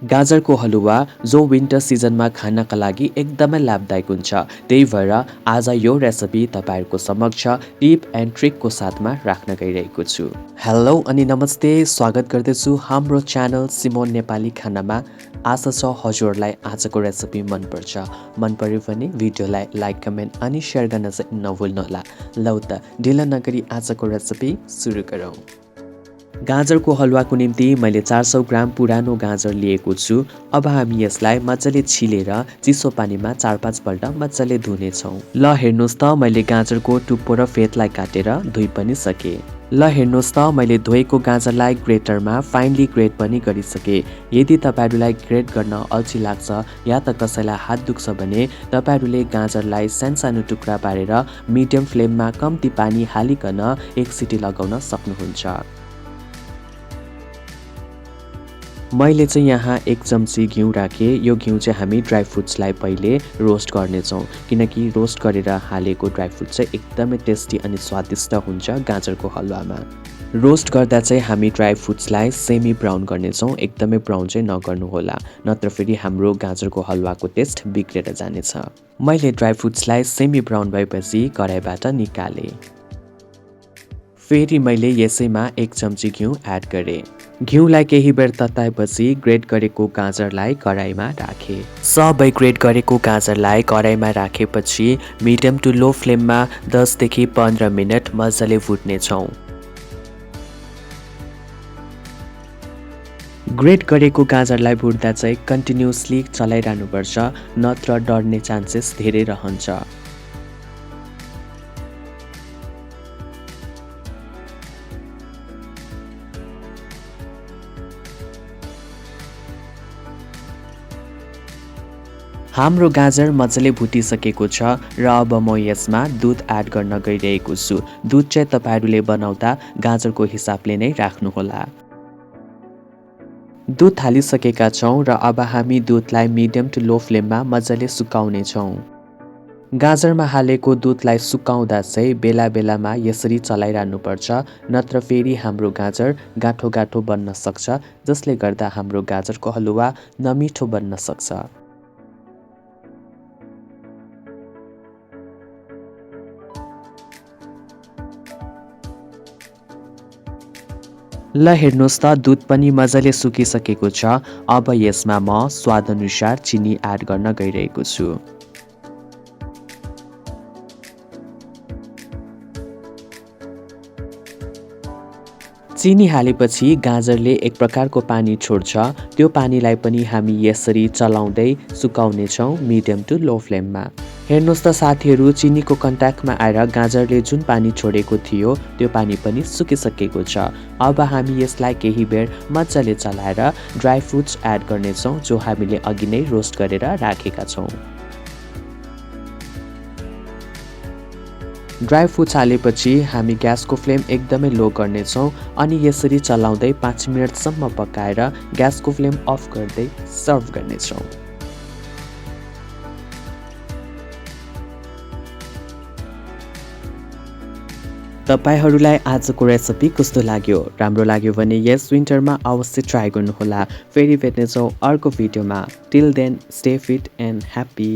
गाजरको हलुवा जो विन्टर सिजनमा खानका लागि एकदमै लाभदायक हुन्छ। त्यही भएर आज यो रेसिपी तपाईहरुको समक्ष टिप एन्ड ट्रिकको साथमा राख्न गइरहेको छु। हेलो अनि नमस्ते, स्वागत गर्दछु हाम्रो च्यानल सिमोन नेपाली खानामा। आशा छ हजुरलाई आजको रेसिपी मनपर्छ। मन पर्यो भने भिडियोलाई लाइक, कमेन्ट अनि शेयर गर्न चाहिँ नभुल्नुहोला। लौ त ढिला नगरी आजको रेसिपी सुरु गरौँ। गाजरको हलुवाको निम्ति मैले 400 ग्राम पुरानो गाजर लिएको छु। अब हामी यसलाई मजाले छिलेर चिसो पानीमा 4-5 पल्ट मजाले धुनेछौँ। ल हेर्नुहोस् त मैले गाजरको टुप्पो र फेदलाई काटेर धोइ पनि सके। ल हेर्नुहोस् त मैले धोएको गाजरलाई ग्रेटरमा फाइनली ग्रेट पनि गरिसके। यदि तपाईहरुलाई ग्रेट गर्न अल्छी लाग्छ या त कसैलाई हात दुख्छ भने तपाईहरुले गाजरलाई सानो टुक्रा पारेर मिडियम फ्लेममा कम्ती पानी हालिकन एक सिटी लगाउन सक्नुहुन्छ। मैले चाहिँ यहाँ 1 चम्ची घिउ राखे। यो घिउ चाहिँ हामी ड्राई फ्रुट्सलाई पहिले रोस्ट गर्नेछौँ, किनकि रोस्ट गरेर हालेको ड्राई फ्रुट चाहिँ एकदमै टेस्टी अनि स्वादिष्ट हुन्छ गाजरको हलुवामा। रोस्ट गर्दा चाहिँ हामी ड्राई फ्रुट्सलाई सेमी ब्राउन गर्नेछौँ, एकदमै ब्राउन चाहिँ नगर्नुहोला, नत्र फेरि हाम्रो गाजरको हलुवाको टेस्ट बिग्रेर जानेछ। मैले ड्राई फ्रुट्सलाई सेमी ब्राउन भएपछि कराईबाट निकाले। फेरि मैले यसैमा 1 चम्ची घिउ एड गरे। घिउलाई केही बेर तताएपछि ग्रेट गरेको गाजरलाई कराईमा राखे। सबै ग्रेट गरेको गाजरलाई कराईमा राखेपछि मिडियम टु लो फ्लेममा 10 देखि 15 मिनट मजाले भुट्नेछौँ। ग्रेट गरेको गाजरलाई भुट्दा चाहिँ कन्टिन्युअसली चलाइरहनुपर्छ, नत्र डढ्ने चान्सेस धेरै रहन्छ। हाम्रो गाजर मजाले भुटिसकेको छ र अब म यसमा दुध एड गर्न गइरहेको छु। दुध चाहिँ तपाईहरुले बनाउँदा गाजरको हिसाबले नै राख्नुहोला। दुध हालिसकेका छौँ र अब हामी दुधलाई मिडियम टु लो फ्लेममा मजाले सुकाउने छौँ। गाजरमा हालेको दुधलाई सुकाउँदा चाहिँ बेला बेलामा यसरी चलाइरहनुपर्छ, नत्र फेरि हाम्रो गाजर गाठो गाठो बन्न सक्छ, जसले गर्दा हाम्रो गाजरको हलुवा नमिठो बन्न सक्छ। ल हेर्नुहोस् त दुध पनि मजाले सुकिसकेको छ। अब यसमा म स्वादअनुसार चिनी एड गर्न गइरहेको छु। चिनी हालेपछि गाजरले एक प्रकारको पानी छोड्छ। त्यो पानीलाई पनि हामी यसरी चलाउँदै सुकाउने छौँ मिडियम टु लो फ्लेममा। हेर्नुहोस् त साथीहरू, चिनीको कन्ट्याक्टमा आएर गाजरले जुन पानी छोडेको थियो त्यो पानी पनि सुकिसकेको छ। अब हामी यसलाई केही बेर मजाले चलाएर ड्राई फ्रुट्स एड गर्नेछौँ, जो हामीले अघि नै रोस्ट गरेर राखेका छौँ। ड्राई फ्रुट्स हालेपछि हामी ग्यासको फ्लेम एकदमै लो गर्नेछौँ अनि यसरी चलाउँदै 5 मिनटसम्म पकाएर ग्यासको फ्लेम अफ गर्दै सर्भ गर्नेछौँ। तपाईहरुलाई आजको रेसिपी कस्तो लाग्यो? राम्रो लाग्यो भने यस विन्टरमा अवश्य ट्राई गर्नुहोला। फेरि भेट्नेछौँ अर्को भिडियोमा। Till then stay fit and happy.